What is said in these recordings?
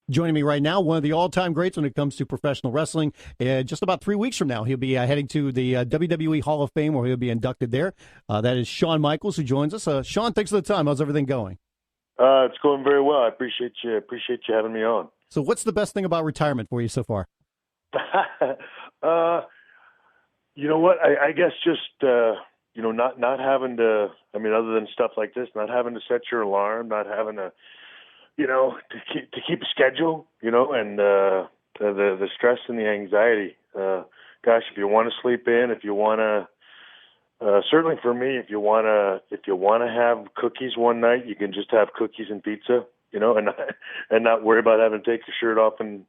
Joining me right now, one of the all-time greats when it comes to professional wrestling. Just about 3 weeks from now, he'll be heading to the WWE Hall of Fame, where he'll be inducted there. That is Shawn Michaels, who joins us. Shawn, thanks for the time. How's everything going? It's going very well. I appreciate you. Appreciate you having me on. So, what's the best thing about retirement for you so far? uh, you know what? I guess just not having to. I mean, other than stuff like this, not having to set your alarm, not having to, to keep a schedule. And the stress and the anxiety. Gosh, if you want to sleep in, if you want to. Certainly for me, if you wanna have cookies one night, you can just have cookies and pizza, and not worry about having to take your shirt off in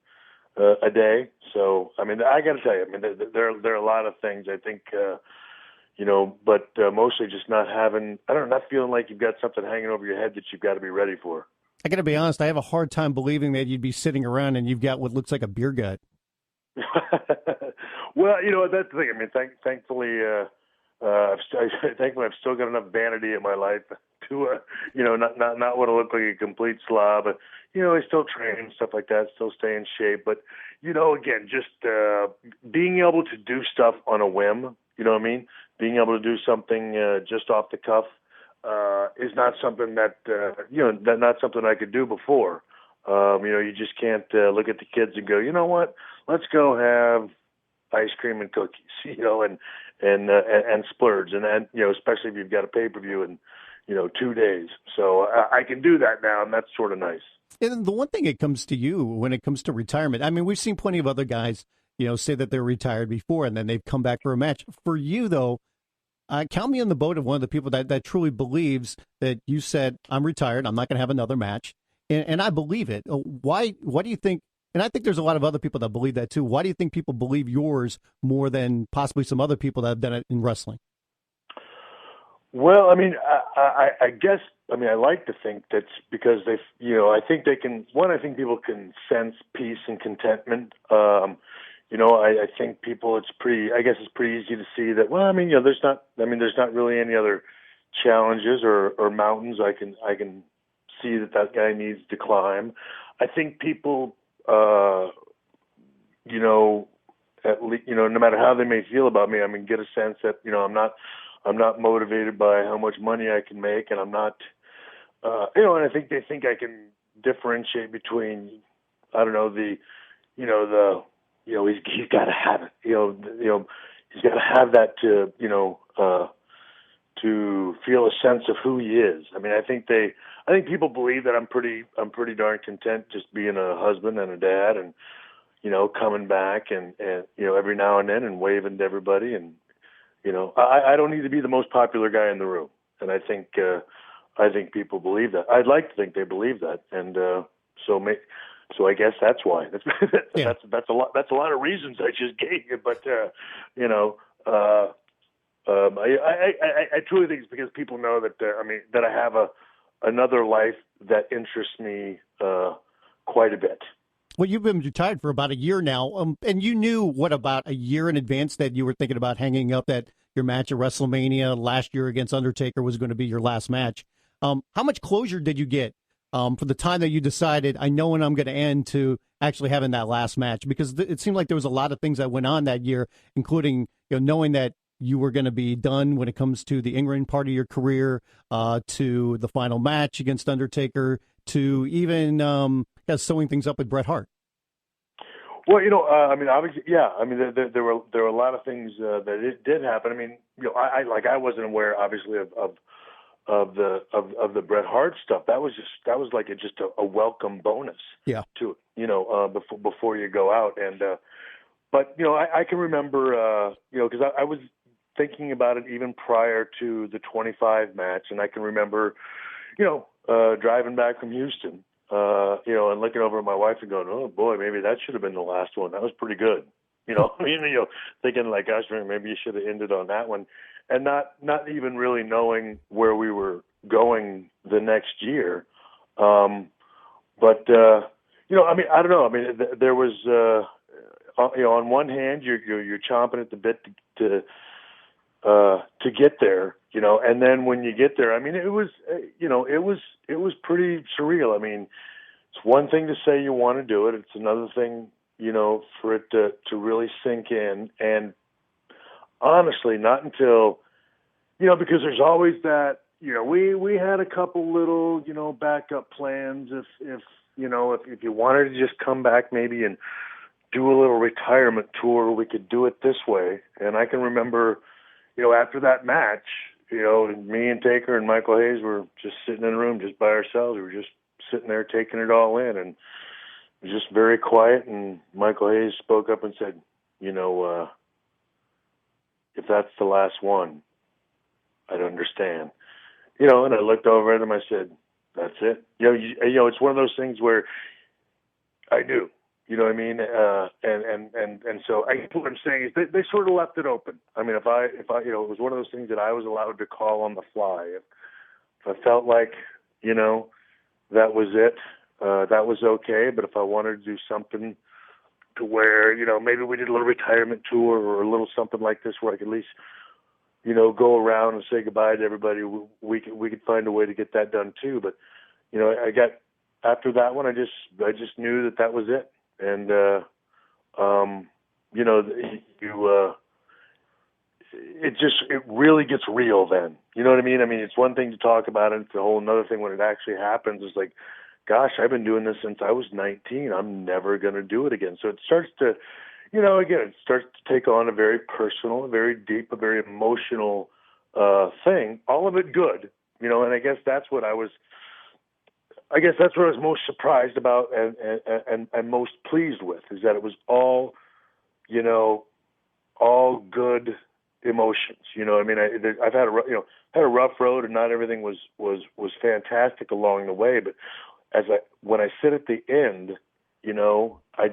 a day. So I mean, I got to tell you, I mean, there are a lot of things I think, but mostly just not having, I don't know, not feeling like you've got something hanging over your head that you've got to be ready for. I got to be honest, I have a hard time believing that you'd be sitting around and you've got what looks like a beer gut. Well, that's the thing. I mean, thankfully. Thankfully, I've still got enough vanity in my life to, not want to look like a complete slob. But, I still train and stuff like that, still stay in shape. But, again, just being able to do stuff on a whim, you know what I mean? Being able to do something just off the cuff is not something not something I could do before. You just can't look at the kids and go, you know what? Let's go have ice cream and cookies, and splurge, and especially if you've got a pay-per-view in 2 days. So I can do that now, and that's sort of nice. And the one thing it comes to you when it comes to retirement, I mean, we've seen plenty of other guys, say that they're retired before and then they've come back for a match. For you, though, count me on the boat of one of the people that truly believes that you said, I'm retired, I'm not going to have another match. And I believe it. Why do you think? And I think there's a lot of other people that believe that too. Why do you think people believe yours more than possibly some other people that have done it in wrestling? Well, I mean, I guess, I mean, I like to think that's because I think they can, I think people can sense peace and contentment. I think I guess it's pretty easy to see that, well, I mean, there's not really any other challenges or mountains I can see that guy needs to climb. I think people, no matter how they may feel about me, I mean, get a sense that, I'm not motivated by how much money I can make, and I'm not, and I think they think I can differentiate between, I don't know, he's got to have it, he's got to have that to feel a sense of who he is. I mean, I think people believe that I'm pretty darn content just being a husband and a dad, and coming back and every now and then and waving to everybody, and I don't need to be the most popular guy in the room, and I think people believe that. I'd like to think they believe that, and so I guess that's why. That's a lot. That's a lot of reasons I just gave you, but I truly think it's because people know that that I have another life that interests me quite a bit. Well, you've been retired for about a year now, and you knew about a year in advance that you were thinking about hanging up that your match at WrestleMania last year against Undertaker was going to be your last match. How much closure did you get for the time that you decided, I know when I'm going to end, to actually having that last match? Because it seemed like there was a lot of things that went on that year, including knowing that you were going to be done when it comes to the in-ring part of your career, to the final match against Undertaker, to even sewing things up with Bret Hart. Well, obviously, yeah. I mean, there were a lot of things that it did happen. I mean, I wasn't aware, obviously, of the Bret Hart stuff. That was like just a welcome bonus. Yeah. To before you go out, and but I can remember because I was thinking about it even prior to the 25 match, and I can remember driving back from Houston. And looking over at my wife and going, oh boy, maybe that should have been the last one. That was pretty good. Thinking like, gosh, maybe you should have ended on that one, and not even really knowing where we were going the next year. I mean, I don't know. I mean, there was, on one hand, you're chomping at the bit to get there, and then when you get there, I mean, it was pretty surreal. I mean, it's one thing to say you want to do it. It's another thing, for it to really sink in. And honestly, not until, because there's always that, we had a couple little, backup plans if you wanted to just come back maybe and do a little retirement tour, we could do it this way. And I can remember, after that match, me and Taker and Michael Hayes were just sitting in a room just by ourselves. We were just sitting there taking it all in, and it was just very quiet. And Michael Hayes spoke up and said, if that's the last one, I'd understand. And I looked over at him. I said, that's it. It's one of those things where I knew. You know what I mean? And so I guess what I'm saying is they sort of left it open. I mean, if I it was one of those things that I was allowed to call on the fly. If I felt like, that was it, that was okay. But if I wanted to do something to where, maybe we did a little retirement tour or a little something like this where I could at least, go around and say goodbye to everybody, we could find a way to get that done too. But, after that one, I just knew that was it. And, it really gets real then. You know what I mean? I mean, it's one thing to talk about it. It's a whole another thing when it actually happens. It's like, gosh, I've been doing this since I was 19. I'm never going to do it again. So it starts to, it starts to take on a very personal, a very deep, a very emotional, thing, all of it good, and I guess that's what I was most surprised about and most pleased with, is that it was all, all good emotions. I mean, I've had a rough road, and not everything was fantastic along the way. But when I sit at the end, I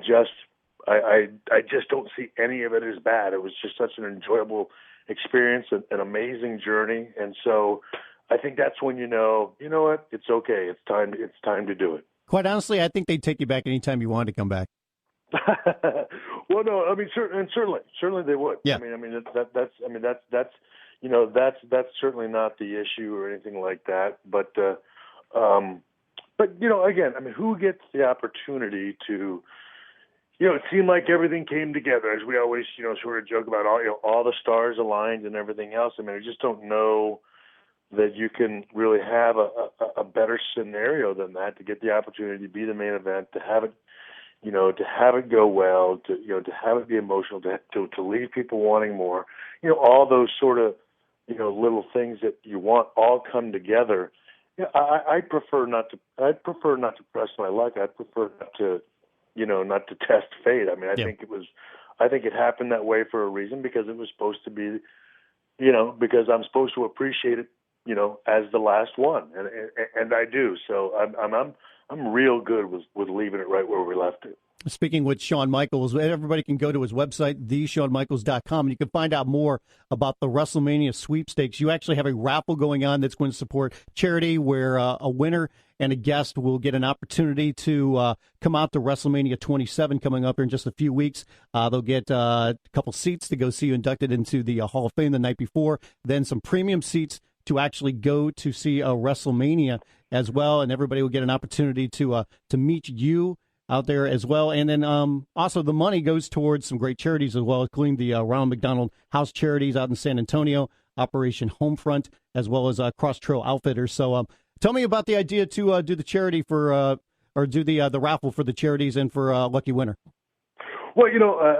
just don't see any of it as bad. It was just such an enjoyable experience, an amazing journey, and so I think that's when you know what, it's okay. It's time to do it. Quite honestly, I think they'd take you back anytime you wanted to come back. Well, no, I mean, certainly they would. Yeah. That's certainly not the issue or anything like that. But again, I mean, who gets the opportunity to, it seemed like everything came together, as we always, sort of joke about, all the stars aligned and everything else. I mean, I just don't know that you can really have a better scenario than that, to get the opportunity to be the main event, to have it, to have it go well, to have it be emotional, to leave people wanting more, all those sort of, little things that you want all come together. I prefer not to press my luck. I prefer not to test fate. I mean, I think it happened that way for a reason, because it was supposed to be, because I'm supposed to appreciate it, as the last one, and I do. So I'm real good with leaving it right where we left it. Speaking with Shawn Michaels, everybody can go to his website, theshawnmichaels.com, and you can find out more about the WrestleMania sweepstakes. You actually have a raffle going on that's going to support charity, where a winner and a guest will get an opportunity to come out to WrestleMania 27 coming up here in just a few weeks. They'll get a couple seats to go see you inducted into the Hall of Fame the night before, then some premium seats to actually go to see WrestleMania as well, and everybody will get an opportunity to meet you out there as well. And then also the money goes towards some great charities as well, including the Ronald McDonald House Charities out in San Antonio, Operation Homefront, as well as Cross Trail Outfitters. So tell me about the idea to do the charity for, or do the raffle for the charities and for lucky winner. Well,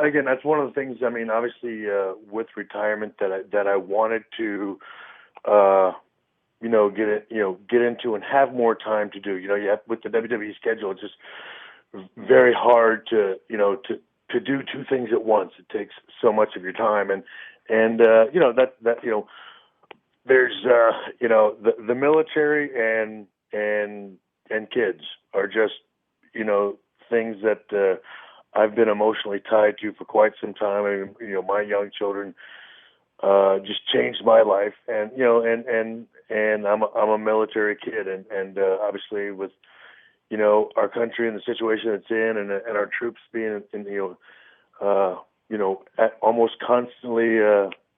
again, that's one of the things. I mean, obviously, with retirement, that I wanted to, get into and have more time to do. You have, with the WWE schedule, it's just very hard to do two things at once. It takes so much of your time, and there's the military and kids are just things that I've been emotionally tied to for quite some time. I mean, my young children just changed my life, and I'm a military kid, and obviously with our country and the situation it's in, and our troops being almost constantly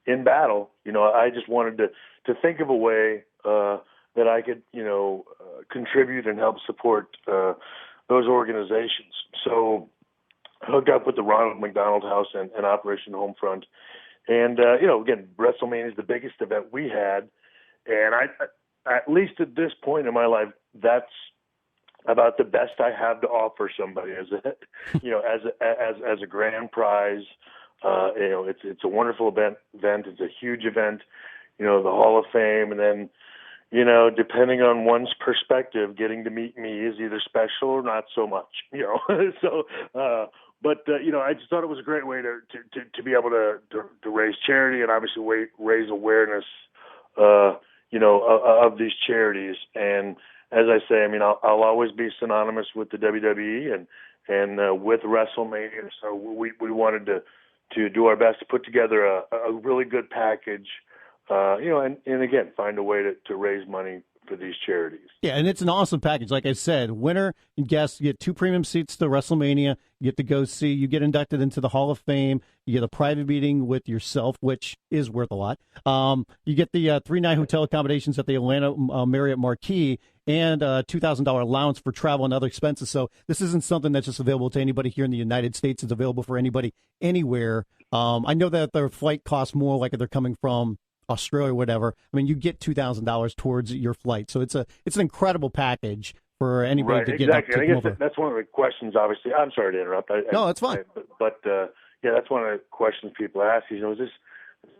in battle. I just wanted to think of a way that I could contribute and help support those organizations. So I hooked up with the Ronald McDonald House and Operation Homefront. And, again, WrestleMania is the biggest event we had. And at least at this point in my life, that's about the best I have to offer somebody as a grand prize. It's a wonderful event. It's a huge event, the Hall of Fame. And then, depending on one's perspective, getting to meet me is either special or not so much, so, I just thought it was a great way to be able to raise charity and obviously raise awareness, of these charities. And as I say, I'll always be synonymous with the WWE and with WrestleMania. So we wanted to do our best to put together a really good package, and again, find a way to raise money for these charities. Yeah, and it's an awesome package. Like I said, winner and guest, you get 2 premium seats to WrestleMania. You get to go see. You get inducted into the Hall of Fame. You get a private meeting with yourself, which is worth a lot. You get the 3-night hotel accommodations at the Atlanta Marriott Marquis and a $2,000 allowance for travel and other expenses. So this isn't something that's just available to anybody here in the United States. It's available for anybody anywhere. I know that their flight costs more, like if they're coming from Australia or whatever. You get $2,000 towards your flight. So it's an incredible package for anybody to get exactly. up to. And I guess that's one of the questions, obviously. I'm sorry to interrupt. No, that's fine. But that's one of the questions people ask. Is this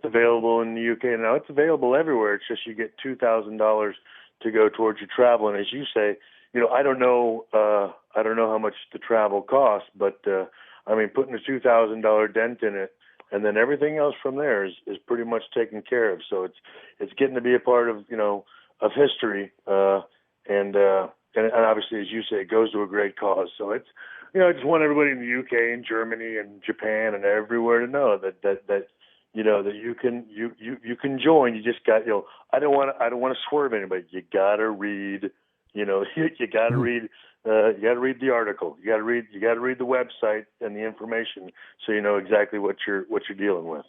available in the UK? No, it's available everywhere. It's just you get $2,000 to go towards your travel. And as you say, I don't know how much the travel costs, but putting a $2,000 dent in it, and then everything else from there is pretty much taken care of. So it's getting to be a part of of history, and obviously, as you say, it goes to a great cause. So it's I just want everybody in the UK and Germany and Japan and everywhere to know that you can join. You just got I don't want to swerve anybody. You got to read. You got to read. You got to read the article. You got to read the website and the information, so you know exactly what you're dealing with.